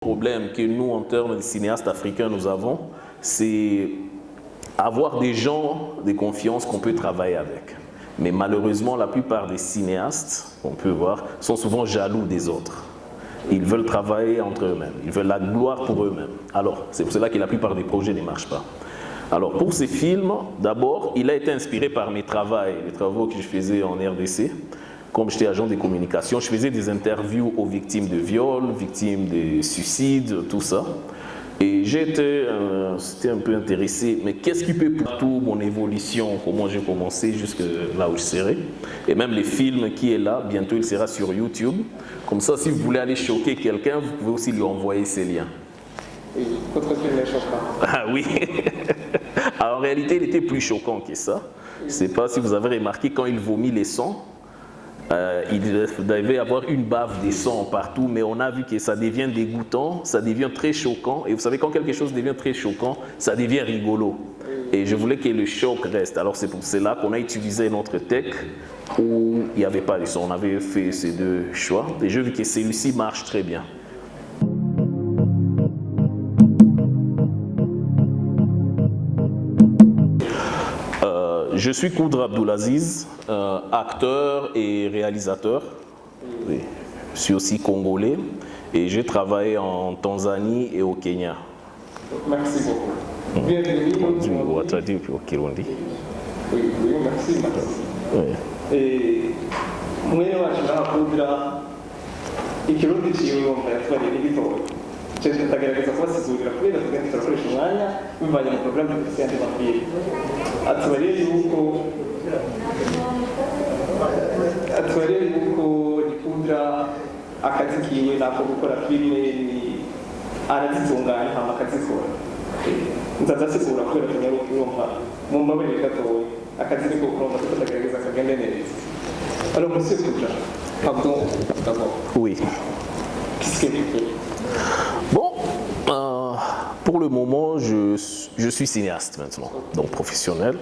problème que nous, en termes de cinéastes africains, nous avons, c'est avoir des gens de confiance qu'on peut travailler avec. Mais malheureusement, la plupart des cinéastes, on peut voir, sont souvent jaloux des autres. Ils veulent travailler entre eux-mêmes, ils veulent la gloire pour eux-mêmes. Alors, c'est pour cela que la plupart des projets ne marchent pas. Alors, pour ces films, d'abord, il a été inspiré par mes travaux que je faisais en RDC. Comme j'étais agent de communication, je faisais des interviews aux victimes de viol, victimes de suicide, tout ça. Et j'étais un peu intéressé, mais qu'est-ce qui peut pour tout mon évolution, comment j'ai commencé jusque là où je serai. Et même les films qui est là, bientôt il sera sur YouTube. Comme ça, si vous voulez aller choquer quelqu'un, vous pouvez aussi lui envoyer ces liens. Et votre film est choquant. Ah oui. Alors, en réalité, il était plus choquant que ça. Je ne sais pas si vous avez remarqué, quand il vomit les sangs, il devait y avoir une bave de sang partout, mais on a vu que ça devient dégoûtant, ça devient très choquant. Et vous savez, quand quelque chose devient très choquant, ça devient rigolo. Et je voulais que le choc reste. Alors c'est pour cela qu'on a utilisé notre tech où il n'y avait pas de son. On avait fait ces deux choix. Et je vu que celui-ci marche très bien. Je suis Koudra Abdoulaziz, acteur et réalisateur. Oui. Je suis aussi congolais et j'ai travaillé en Tanzanie et au Kenya. Merci beaucoup. Bienvenue au Kirundi. Oui, merci. Et mwene wacu Koudra, ikirundi ciwe wumva yatwariye n'igitoki. Cyane ndagerageza kubasizurira kubera tugenda turakoresha umwanya bivanye mu programme de Christian Bapire. Atwariye yuko Koudra akazi kiwe nako gukora filime arazitunganya hama akazikora. Nzazasigura kubera kunyarumva mu mabere gatoya akazi niko kurumva tutagerageza kagende neza. Alors monsieur Koudra, pardon d'abord. Oui. Qu'est-ce que vous faites? Bon, pour le moment, je suis cinéaste maintenant, donc professionnel.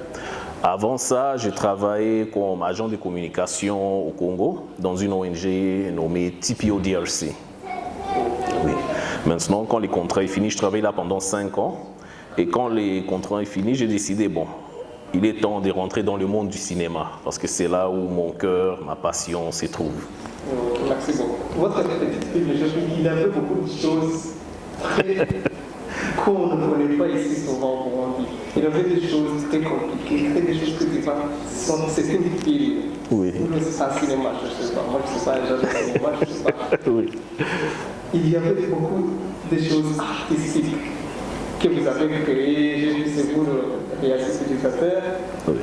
Avant ça, j'ai travaillé comme agent de communication au Congo, dans une ONG nommée TPO DRC. Oui. Maintenant, quand les contrats sont finis, je travaille là pendant 5 ans. Et quand les contrats sont finis, j'ai décidé, bon, il est temps de rentrer dans le monde du cinéma, parce que c'est là où mon cœur, ma passion se trouvent. Merci beaucoup. Votre petite film, je trouve qu'il a fait beaucoup de choses qu'on ne connaît pas ici souvent pour en dire. Il a fait des choses très compliquées, il a fait des choses que c'est une film. Oui. C'est un cinéma, je ne sais pas. Moi, je ne suis pas un genre de cinéma, je ne sais pas. Oui. Il y avait beaucoup de choses artistiques que vous avez créées. J'ai vu c'est vous le réalisateur. Oui.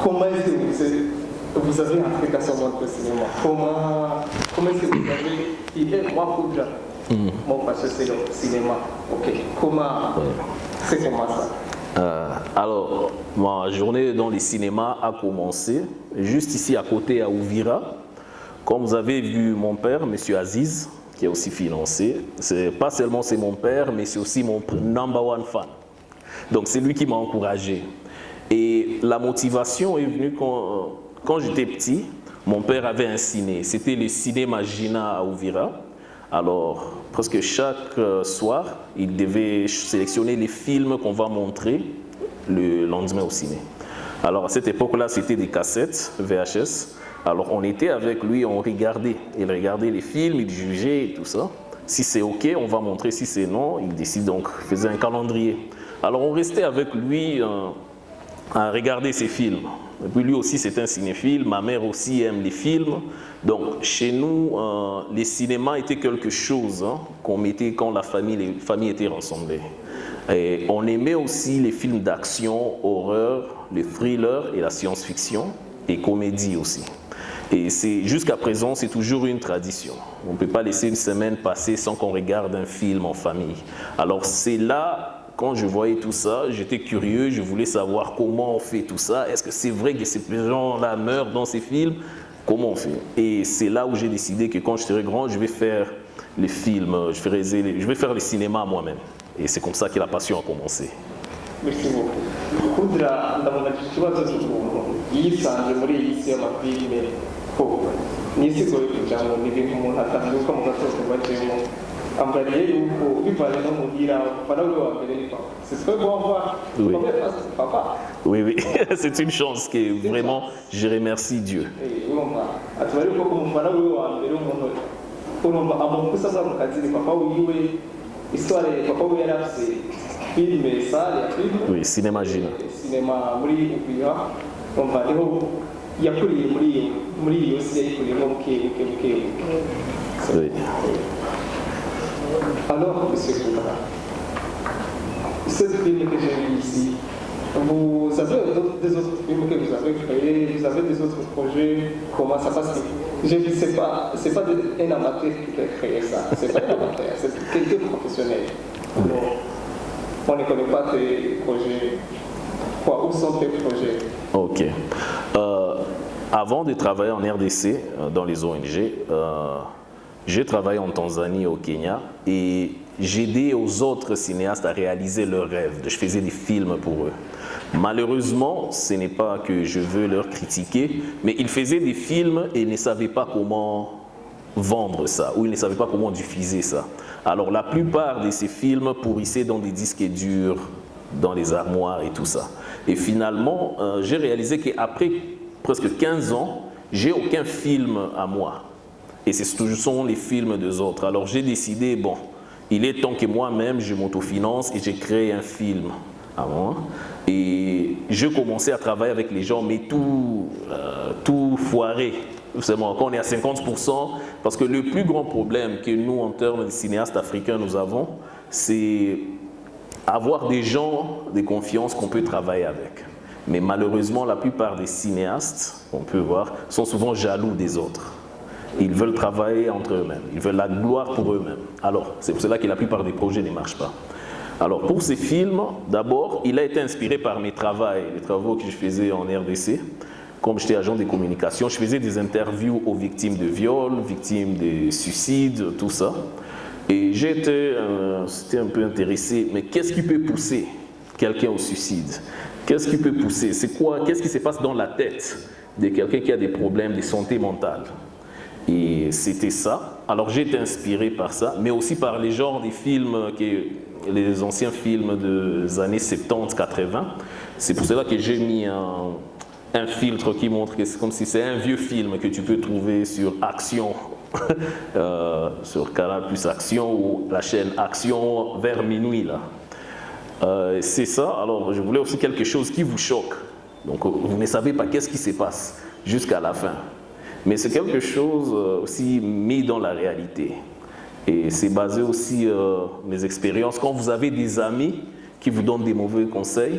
Comment est-ce que vous avez entré dans ce monde du cinéma? Comment est-ce que vous avez dit, moi, Koudra, mon passé c'est le cinéma. Ok. C'est comment ça? Alors, ma journée dans les cinémas a commencé juste ici à côté à Ouvira. Comme vous avez vu mon père, M. Aziz, qui est aussi financé, pas seulement c'est mon père, mais c'est aussi mon number one fan. Donc c'est lui qui m'a encouragé. Et la motivation est venue quand j'étais petit. Mon père avait un ciné, c'était le cinéma Gina à Ouvira. Alors, presque chaque soir, il devait sélectionner les films qu'on va montrer le lendemain au ciné. Alors, à cette époque-là, c'était des cassettes VHS. Alors, on était avec lui, on regardait. Il regardait les films, il jugeait et tout ça. Si c'est OK, on va montrer. Si c'est non, il décide donc, il faisait un calendrier. Alors, on restait avec lui à regarder ses films. Et puis lui aussi c'est un cinéphile, ma mère aussi aime les films. Donc chez nous, les cinémas étaient quelque chose qu'on mettait quand les familles étaient rassemblées. Et on aimait aussi les films d'action, horreur, les thrillers et la science-fiction et comédie aussi. Et jusqu'à présent, c'est toujours une tradition. On ne peut pas laisser une semaine passer sans qu'on regarde un film en famille. Alors c'est là, quand je voyais tout ça, j'étais curieux, je voulais savoir comment on fait tout ça. Est-ce que c'est vrai que ces gens-là meurent dans ces films? Comment on fait? Et c'est là où j'ai décidé que quand je serai grand, je vais faire les films, je vais faire le cinéma moi-même. Et c'est comme ça que la passion a commencé. Merci beaucoup. Koudra, ndabona ikibazo cy'ukuntu yisanze muri iyi si y'amafilime ko n'isi goye kugira ngo ni ibintu umuntu atabyuka mu gatondo bajemo ambaliye yuko bivanye no mugira umufana wiwe wa mbere ni papa. C'est ce que bon voir. Oui. Papa. Oui, oui, c'est une chance que vraiment je remercie Dieu. Urumva atubari ko umufana wiwe wa mbere umuntu urumva amukusa mu kazi ni papa wiwe. Histoire papa wiwe yarafise filme sale ya film. Oui, cinéma Gina. Cinéma muri Uvira. Urumva niho yakuriye muri iyo si yayikuriyemo buke. Oui. Alors, monsieur Koutara, cette film que j'ai vue ici, vous avez des autres films que vous avez créés, vous avez des autres projets, comment ça passe? Je ne sais pas, c'est pas un amateur qui a créé ça, c'est pas un amateur, c'est quelqu'un de professionnel. On ne connaît pas tes projets. Quoi, où sont tes projets? Ok. Avant de travailler en RDC, dans les ONG, j'ai travaillé en Tanzanie, au Kenya, et j'aidais aux autres cinéastes à réaliser leurs rêves. Je faisais des films pour eux. Malheureusement, ce n'est pas que je veux leur critiquer, mais ils faisaient des films et ne savaient pas comment vendre ça, ou ils ne savaient pas comment diffuser ça. Alors la plupart de ces films pourrissaient dans des disques durs, dans les armoires et tout ça. Et finalement, j'ai réalisé qu'après presque 15 ans, j'ai aucun film à moi. Et ce sont les films des autres. Alors j'ai décidé, bon, il est temps que moi-même je m'autofinance et j'ai créé un film à moi. Et je commençais à travailler avec les gens, mais tout foiré. Seulement, quand on est à 50%, parce que le plus grand problème que nous, en termes de cinéastes africains, nous avons, c'est avoir des gens de confiance qu'on peut travailler avec. Mais malheureusement, la plupart des cinéastes, on peut voir, sont souvent jaloux des autres. Ils veulent travailler entre eux-mêmes, ils veulent la gloire pour eux-mêmes. Alors, c'est pour cela que la plupart des projets ne marchent pas. Alors, pour ces films, d'abord, il a été inspiré par mes travaux que je faisais en RDC. Comme j'étais agent de communication, je faisais des interviews aux victimes de viols, victimes de suicides, tout ça. Et j'étais un peu intéressé, mais qu'est-ce qui peut pousser quelqu'un au suicide? Qu'est-ce qui peut pousser? C'est quoi? Qu'est-ce qui se passe dans la tête de quelqu'un qui a des problèmes de santé mentale? Et c'était ça. Alors j'ai été inspiré par ça, mais aussi par les genres des films, les anciens films des années 70-80. C'est pour cela que j'ai mis un filtre qui montre que c'est comme si c'est un vieux film que tu peux trouver sur Action, sur Canal Plus Action ou la chaîne Action vers minuit là. C'est ça. Alors je voulais aussi quelque chose qui vous choque. Donc vous ne savez pas qu'est-ce qui se passe jusqu'à la fin. Mais c'est quelque chose aussi mis dans la réalité. Et c'est basé aussi mes expériences. Quand vous avez des amis qui vous donnent des mauvais conseils,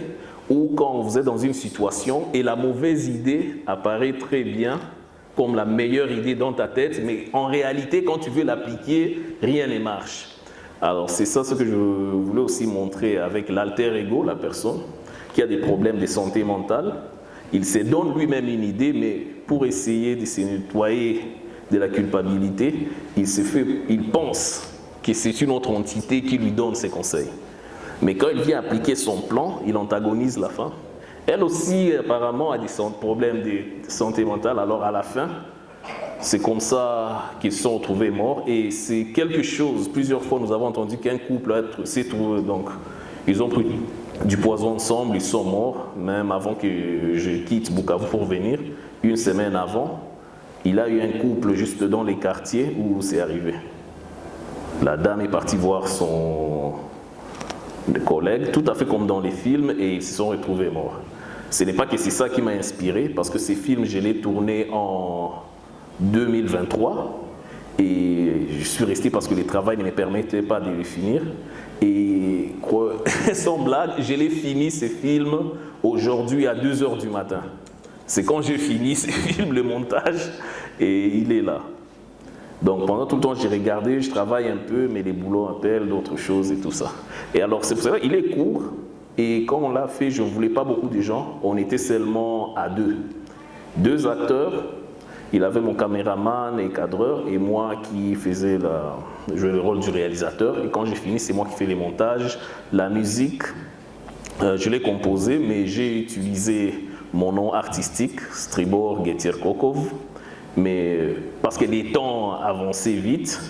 ou quand vous êtes dans une situation et la mauvaise idée apparaît très bien comme la meilleure idée dans ta tête, mais en réalité, quand tu veux l'appliquer, rien ne marche. Alors c'est ça ce que je voulais aussi montrer avec l'alter ego, la personne qui a des problèmes de santé mentale. Il se donne lui-même une idée, mais pour essayer de se nettoyer de la culpabilité, il pense que c'est une autre entité qui lui donne ses conseils. Mais quand il vient appliquer son plan, il antagonise la femme. Elle aussi, apparemment, a des problèmes de santé mentale. Alors, à la fin, c'est comme ça qu'ils se sont retrouvés morts. Et c'est quelque chose, plusieurs fois, nous avons entendu qu'un couple s'est trouvé. Donc, ils ont pris du poison ensemble, ils sont morts. Même avant que je quitte Bukavu pour venir, une semaine avant, il a eu un couple juste dans les quartiers où c'est arrivé. La dame est partie voir son collègue, tout à fait comme dans les films, et ils se sont retrouvés morts. Ce n'est pas que c'est ça qui m'a inspiré, parce que ces films, je les tournés en 2023, et je suis resté parce que le travail ne me permettait pas de les finir. Et sans blague, je l'ai fini ces films aujourd'hui à 2h du matin. C'est quand j'ai fini ces films, le montage, et il est là. Donc pendant tout le temps, j'ai regardé, je travaille un peu, mais les boulots appellent d'autres choses et tout ça. Et alors c'est pour ça qu'il est court, et quand on l'a fait, je ne voulais pas beaucoup de gens, on était seulement à deux. Deux acteurs, il avait mon caméraman et cadreur, et moi qui faisais jouais le rôle du réalisateur. Et quand j'ai fini, c'est moi qui fais les montages, la musique, je l'ai composée, mais j'ai utilisé mon nom artistique, Stribor Getir Kokov. Mais parce que les temps avançaient vite,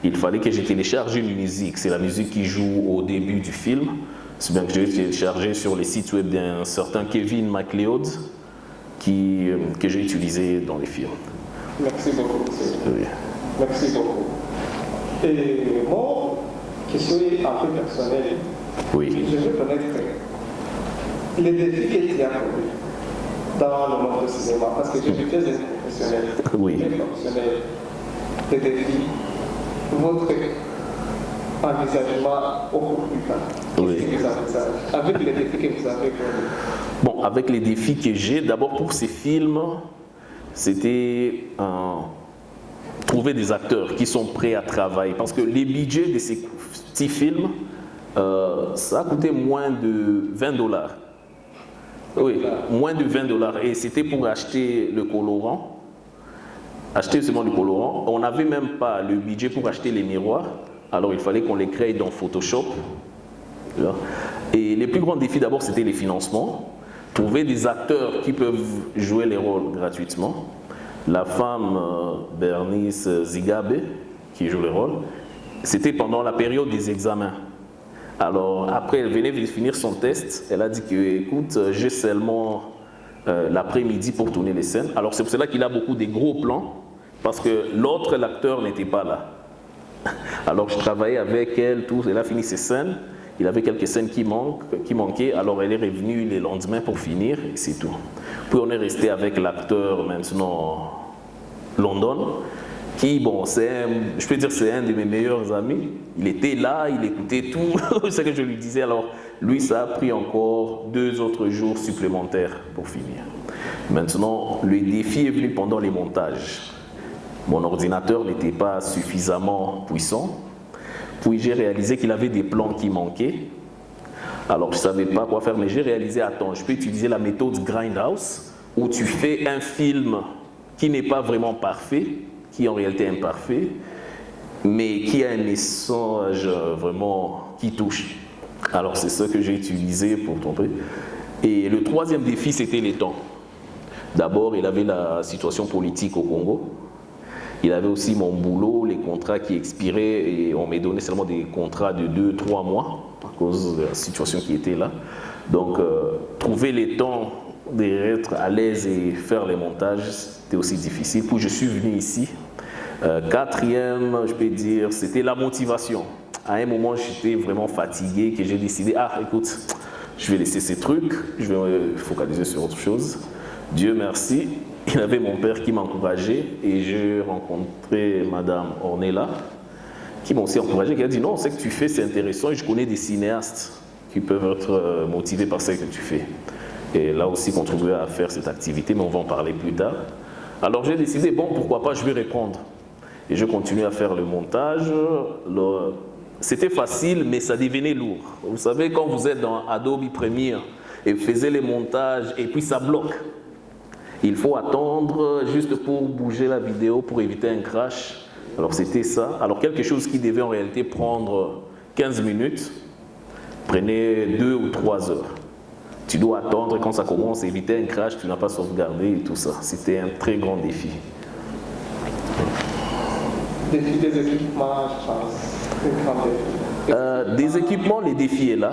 il fallait que je télécharge une musique. C'est la musique qui joue au début du film. C'est bien que je l'ai téléchargé sur les sites web d'un certain Kevin MacLeod que j'ai utilisé dans les films. Merci beaucoup, monsieur. Oui. Merci beaucoup. Et moi, question est un peu personnelle. Oui. Je veux connaître les défis que tu as connus dans le monde du cinéma, parce que je suis très professionnel. Oui. Très professionnel. Les défis, votre envisagement au cours du temps. Qu'est-ce que vous envisagez avec les défis que vous avez connus? Bon, avec les défis que j'ai, d'abord pour ces films, c'était trouver des acteurs qui sont prêts à travailler. Parce que les budgets de ces petits films, ça a coûté moins de $20. Oui, moins de $20. Et c'était pour acheter le colorant. Acheter seulement le colorant. On n'avait même pas le budget pour acheter les miroirs. Alors il fallait qu'on les crée dans Photoshop. Et les plus grands défis d'abord, c'était les financements. Trouver des acteurs qui peuvent jouer les rôles gratuitement. La femme Bernice Zigabe, qui joue le rôle, c'était pendant la période des examens. Alors après, elle venait de finir son test, elle a dit que, écoute, j'ai seulement l'après-midi pour tourner les scènes. Alors c'est pour cela qu'il a beaucoup de gros plans, parce que l'autre, l'acteur, n'était pas là. Alors je travaillais avec elle, tout, elle a fini ses scènes. Il avait quelques scènes qui manquaient, alors elle est revenue le lendemain pour finir, et c'est tout. Puis on est resté avec l'acteur maintenant, London, qui, bon, je peux dire c'est un de mes meilleurs amis. Il était là, il écoutait tout, c'est ce que je lui disais. Alors lui, ça a pris encore 2 autres jours supplémentaires pour finir. Maintenant, le défi est venu pendant les montages. Mon ordinateur n'était pas suffisamment puissant. Puis j'ai réalisé qu'il avait des plans qui manquaient. Alors je ne savais pas quoi faire, mais j'ai réalisé, attends, je peux utiliser la méthode Grindhouse, où tu fais un film qui n'est pas vraiment parfait, qui est en réalité imparfait, mais qui a un message vraiment qui touche. Alors c'est ça que j'ai utilisé pour tomber. Et le troisième défi, c'était les temps. D'abord, il avait la situation politique au Congo. Il avait aussi mon boulot, les contrats qui expiraient, et on m'a donné seulement des contrats de 2-3 mois à cause de la situation qui était là. Donc, trouver les temps d'être à l'aise et faire les montages, c'était aussi difficile. Puis je suis venu ici. Quatrième, je peux dire, c'était la motivation. À un moment, j'étais vraiment fatigué, que j'ai décidé, écoute, je vais laisser ces trucs, je vais me focaliser sur autre chose. Dieu merci. Il y avait mon père qui m'encourageait et j'ai rencontré Madame Ornella qui m'a aussi encouragé, qui a dit non, ce que tu fais c'est intéressant et je connais des cinéastes qui peuvent être motivés par ce que tu fais. Et là aussi qu'on trouverait à faire cette activité, mais on va en parler plus tard. Alors j'ai décidé, bon, pourquoi pas, je vais répondre. Et je continue à faire le montage. C'était facile, mais ça devenait lourd. Vous savez, quand vous êtes dans Adobe Premiere et vous faisiez les montages et puis ça bloque. Il faut attendre juste pour bouger la vidéo pour éviter un crash. Alors c'était ça. Alors quelque chose qui devait en réalité prendre 15 minutes prenait 2 ou 3 heures. Tu dois attendre quand ça commence, éviter un crash, tu n'as pas sauvegardé et tout ça. C'était un très grand défi. Défi des équipements, je pense. Des équipements, les défis est là,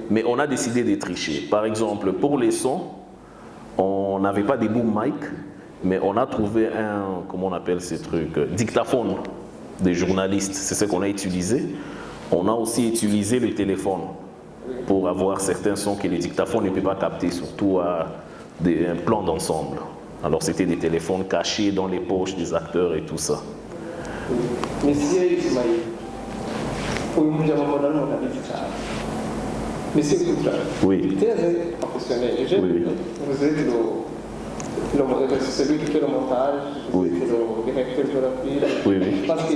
mais on a décidé de tricher. Par exemple, pour les sons, on n'avait pas des boom mic, mais on a trouvé comment on appelle ces trucs, dictaphone des journalistes. C'est ce qu'on a utilisé. On a aussi utilisé le téléphone pour avoir certains sons que les dictaphones ne peuvent pas capter, surtout à un plan d'ensemble. Alors c'était des téléphones cachés dans les poches des acteurs et tout ça. Monsieur Ismaïl, Monsieur Koutra, oui. Très professionnel. Oui. Vous êtes celui qui fait le montage, oui. Le directeur de la film. Oui, oui. Parce que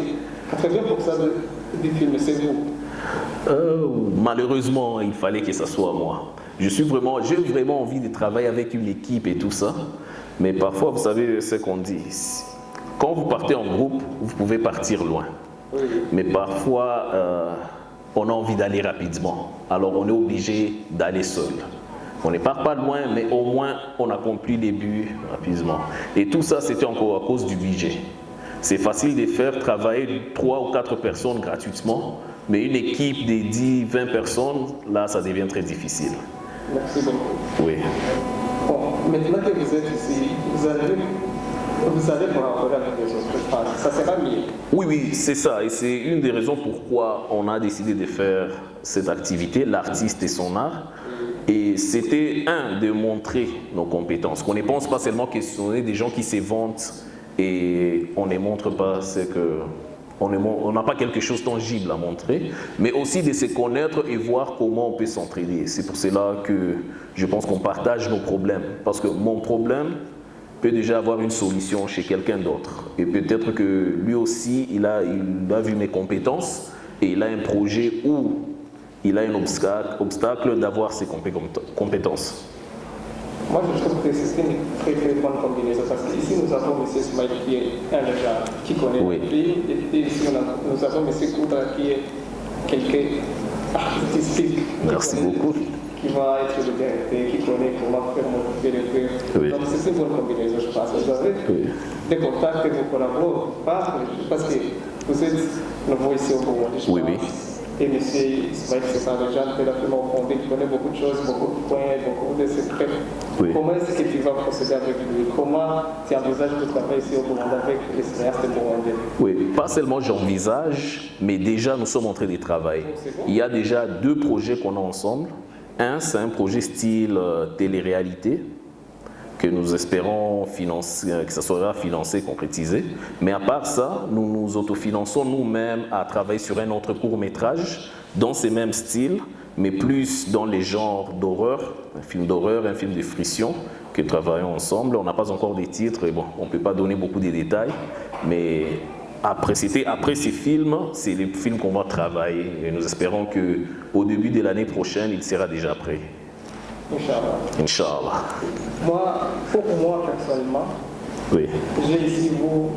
80% du film, c'est vous. Malheureusement, il fallait que ça soit moi. J'ai vraiment envie de travailler avec une équipe et tout ça. Mais parfois, vous savez ce qu'on dit. Quand vous partez en groupe, vous pouvez partir loin. Oui. Mais parfois, on a envie d'aller rapidement. Alors, on est obligé d'aller seul. On ne part pas loin, mais au moins, on accomplit les buts rapidement. Et tout ça, c'était encore à cause du budget. C'est facile de faire travailler 3 ou 4 personnes gratuitement, mais une équipe de 10, 20 personnes, là, ça devient très difficile. Merci beaucoup. Oui. Bon, maintenant que vous êtes ici, vous allez collaborer avec les autres. Ça sera mieux. Oui, c'est ça. Et c'est une des raisons pourquoi on a décidé de faire cette activité, l'artiste et son art. Et c'était de montrer nos compétences. Qu'on ne pense pas seulement que ce sont des gens qui se vantent et on ne montre pas, c'est que on n'a pas quelque chose de tangible à montrer, mais aussi de se connaître et voir comment on peut s'entraider. C'est pour cela que je pense qu'on partage nos problèmes. Parce que mon problème peut déjà avoir une solution chez quelqu'un d'autre. Et peut-être que lui aussi, il a vu mes compétences et il a un projet où il a un obstacle d'avoir ces compétences. Moi, je trouve que c'est une très très bonne combinaison parce qu'ici, nous avons M. Ismail qui est un légende, qui connaît le pays, et ici, nous avons M. Koudra qui est quelqu'un artistique. Merci beaucoup. Qui va être le directeur, qui connaît comment faire motiver les frères. Oui. Donc, c'est une bonne combinaison, je pense. Vous avez des contacts, vous collaborez, parce que vous êtes nouveau ici au Burundi, je pense. Oui. Et M. Ismail, c'est un légende, il a vraiment fondé, il connaît beaucoup de choses, beaucoup de points, beaucoup de secrets. Oui. Comment est-ce que tu vas procéder avec lui? Comment tu envisages de travailler ici au Burundi avec les cinéastes burundais? Oui, pas seulement j'envisage, mais déjà nous sommes en train de travailler. Il y a déjà 2 projets qu'on a ensemble. Un, c'est un projet style télé-réalité que nous espérons financer, que ça sera financé, concrétisé. Mais à part ça, nous nous autofinançons nous-mêmes à travailler sur un autre court-métrage dans ces mêmes styles, mais plus dans les genres d'horreur, un film d'horreur, un film de friction, que nous travaillons ensemble. On n'a pas encore des titres, et bon, on ne peut pas donner beaucoup de détails, mais après ces films, c'est les films qu'on va travailler. Et nous espérons qu'au début de l'année prochaine, il sera déjà prêt. Inch'Allah. Inch'Allah. Pour moi, personnellement, Oui. j'ai ici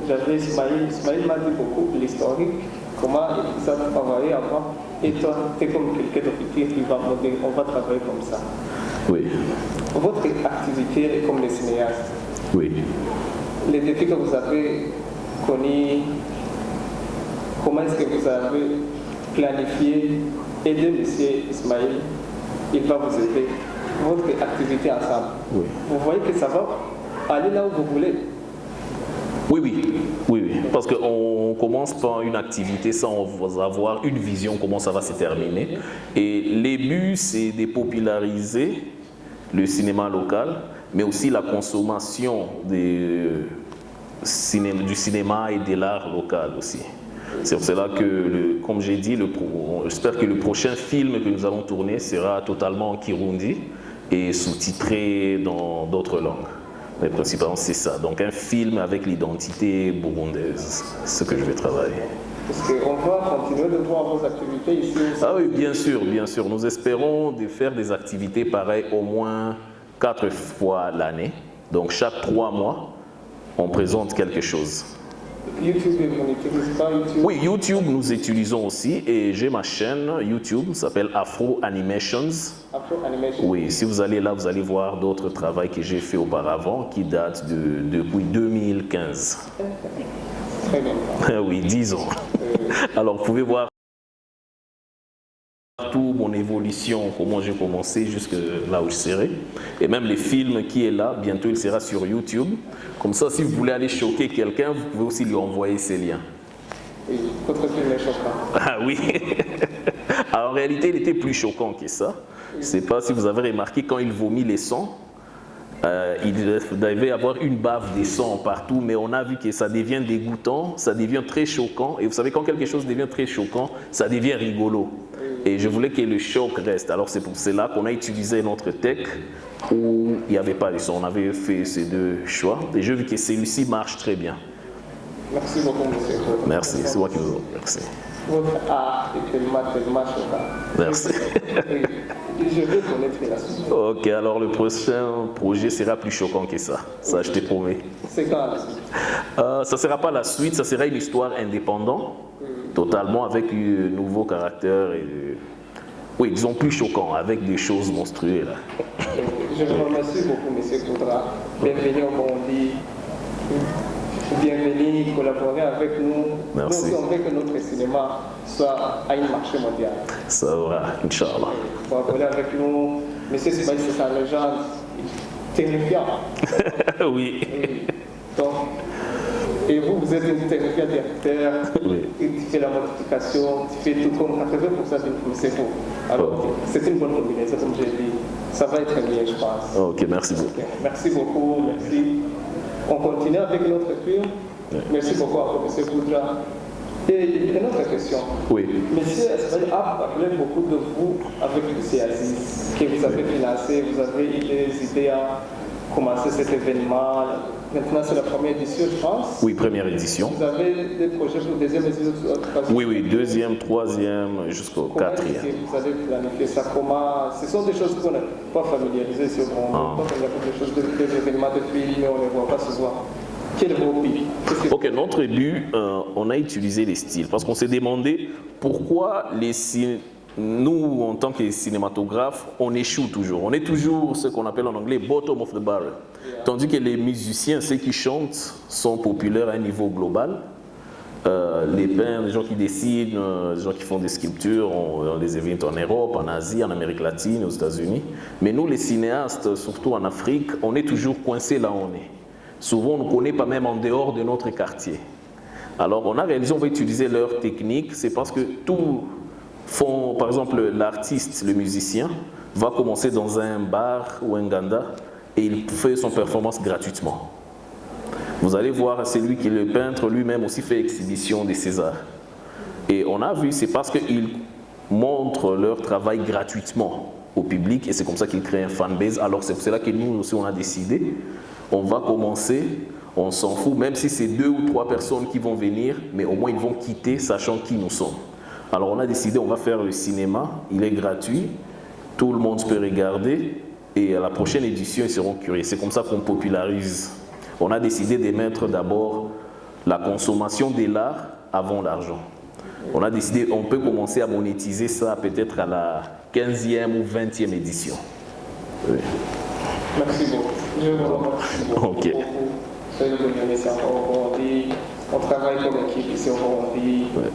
j'avais Ismail. Ismail m'a dit beaucoup l'historique, comment ça travaillait avant. Et toi, tu es comme quelqu'un d'officier qui va modérer, on va travailler comme ça. Oui. Votre activité est comme les cinéastes. Oui. Les défis que vous avez connus, comment est-ce que vous avez planifié, aider M. Ismail, il va vous aider, votre activité ensemble. Oui. Vous voyez que ça va aller là où vous voulez. Oui. Parce qu'on commence par une activité sans avoir une vision comment ça va se terminer. Et les buts, c'est de populariser le cinéma local, mais aussi la consommation du cinéma et de l'art local aussi. C'est pour cela que, comme j'ai dit, j'espère que le prochain film que nous allons tourner sera totalement en Kirundi et sous-titré dans d'autres langues. Mais principalement, c'est ça. Donc un film avec l'identité burundaise, c'est ce que je vais travailler. Parce qu'on va continuer de voir vos activités ici aussi. Ah oui, bien sûr. Nous espérons de faire des activités pareilles au moins 4 fois l'année. Donc chaque 3 mois, on présente quelque chose. YouTube, vous n'utilisez pas YouTube? Oui, YouTube, nous utilisons aussi. Et j'ai ma chaîne YouTube, ça s'appelle Afro Animations. Afro Animations? Oui, si vous allez là, vous allez voir d'autres travaux que j'ai fait auparavant qui datent depuis 2015. Très bien. Oui, 10 ans. Alors, vous pouvez voir tout mon évolution, comment j'ai commencé jusque là où je serai. Et même les films qui est là, bientôt il sera sur YouTube. Comme ça, si vous voulez aller choquer quelqu'un, vous pouvez aussi lui envoyer ces liens. Oui, votre film est choquant. Ah oui. Alors, en réalité, il était plus choquant que ça. Je ne sais pas si vous avez remarqué, quand il vomit les sangs, il devait y avoir une bave de sang partout, mais on a vu que ça devient dégoûtant, ça devient très choquant. Et vous savez, quand quelque chose devient très choquant, ça devient rigolo. Et je voulais que le choc reste. Alors c'est pour cela qu'on a utilisé notre tech où il n'y avait pas de son. On avait fait ces 2 choix. Et je vu que celui-ci marche très bien. Merci beaucoup, monsieur. Merci, c'est moi qui vous remercie. Votre art est tellement choquant. Merci. Je veux connaître la suite. Ok, alors le prochain projet sera plus choquant que ça. Ça, je te promets. C'est quand la suite? Ça ne sera pas la suite, ça sera une histoire indépendante, totalement avec un nouveau caractère et, oui, disons plus choquant, avec des choses monstrueuses. Je vous remercie beaucoup, M. Koudra. Bienvenue au Burundi. bien venir collaborer avec nous. Merci. Nous, on veut que notre cinéma soit à une marché mondial. Ça va, Inch'Allah. Collaborer avec nous. Monsieur Smaïl, c'est sa légende terrifiant. Oui. Donc, et vous êtes un terrifiant directeur, Oui. et tu fais la modification, tu fais tout comme 80% de c'est vous. Alors, c'est une bonne combinaison, comme j'ai dit. Ça va être bien, je pense. Ok, merci beaucoup. Merci beaucoup, merci. On continue avec notre film. Merci beaucoup à professeur Boudra. Et une autre question. Oui. Monsieur Esmaïl a parlé beaucoup de vous avec le Aziz, que vous avez financé, vous avez eu des idées à commencer cet événement. Maintenant, c'est la première édition, je pense. Oui, première édition. Vous avez des projets pour deuxième édition? Oui, oui, deuxième, troisième, jusqu'au quatrième. Vous allez planifier ça comment? Ce sont des choses qu'on n'est pas familiarisées sur le monde. Il y a des choses, des événements de films, mais on ne les voit pas souvent. Quel est vos but? Ok, notre but, on a utilisé les styles parce qu'on s'est demandé pourquoi nous, en tant que cinématographes, on échoue toujours. On est toujours ce qu'on appelle en anglais bottom of the barrel. Tandis que les musiciens, ceux qui chantent, sont populaires à un niveau global. Les peintres, les gens qui dessinent, les gens qui font des sculptures, on les invite en Europe, en Asie, en Amérique latine, aux États-Unis. Mais nous, les cinéastes, surtout en Afrique, on est toujours coincés là où on est. Souvent, on ne connaît pas même en dehors de notre quartier. Alors, on a réalisé, on va utiliser leur technique, c'est parce que tout font, par exemple, l'artiste, le musicien, va commencer dans un bar ou un ganda et il fait son performance gratuitement. Vous allez voir, c'est lui qui est le peintre, lui-même aussi fait exhibition des Césars. Et on a vu, c'est parce qu'ils montrent leur travail gratuitement au public et c'est comme ça qu'ils créent un fanbase. Alors c'est pour cela que nous aussi on a décidé, on va commencer, on s'en fout, même si c'est 2 ou 3 personnes qui vont venir, mais au moins ils vont quitter sachant qui nous sommes. Alors on a décidé, on va faire le cinéma, il est gratuit, tout le monde peut regarder et à la prochaine édition ils seront curieux. C'est comme ça qu'on popularise. On a décidé de mettre d'abord la consommation de l'art avant l'argent. On a décidé, on peut commencer à monétiser ça peut-être à la 15e ou 20e édition. Oui. Merci beaucoup. Je vous remercie beaucoup. Ok. Soyez le bienvenu au Burundi. On travaille comme équipe ici au Burundi. Ouais.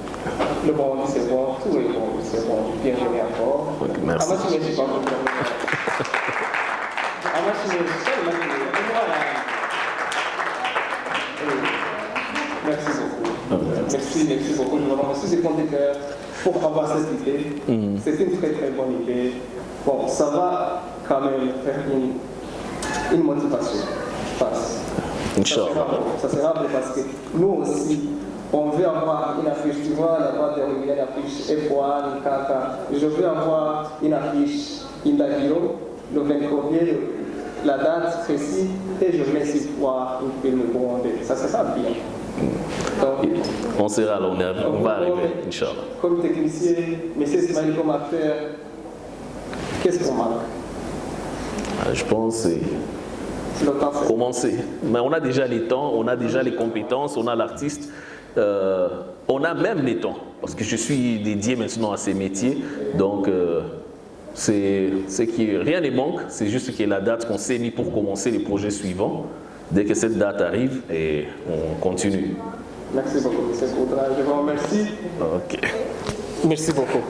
Le Burundi c'est bon, tout est bon, c'est bon. Bienvenue encore. Okay, merci. Merci beaucoup. Merci beaucoup. Je vous remercie du fond du cœur pour avoir cette idée. C'est une très très bonne idée. Bon, ça va quand même faire une motivation, je pense. Inch'Allah. Ça sera bon parce que nous aussi, on veut avoir une affiche. Tu vois, là-bas, il y a une affiche F1, Kaka. Je veux avoir une affiche Indagiro, le 21er, la date précise, et je vais essayer de voir un film burundais. Ça sera bien. Donc, on sera là, on va arriver, Inch'Allah. Comme technicien, mais c'est Ismaïl comme acteur, qu'est-ce qu'on manque? Je pense que c'est commencer. Mais on a déjà les temps, on a déjà les compétences, on a l'artiste, on a même les temps. Parce que je suis dédié maintenant à ces métiers, donc rien ne manque, c'est juste que la date qu'on s'est mis pour commencer les projets suivants. Dès que cette date arrive, et on continue. Merci beaucoup, M. Boudra. Je vous remercie. Ok. Merci beaucoup.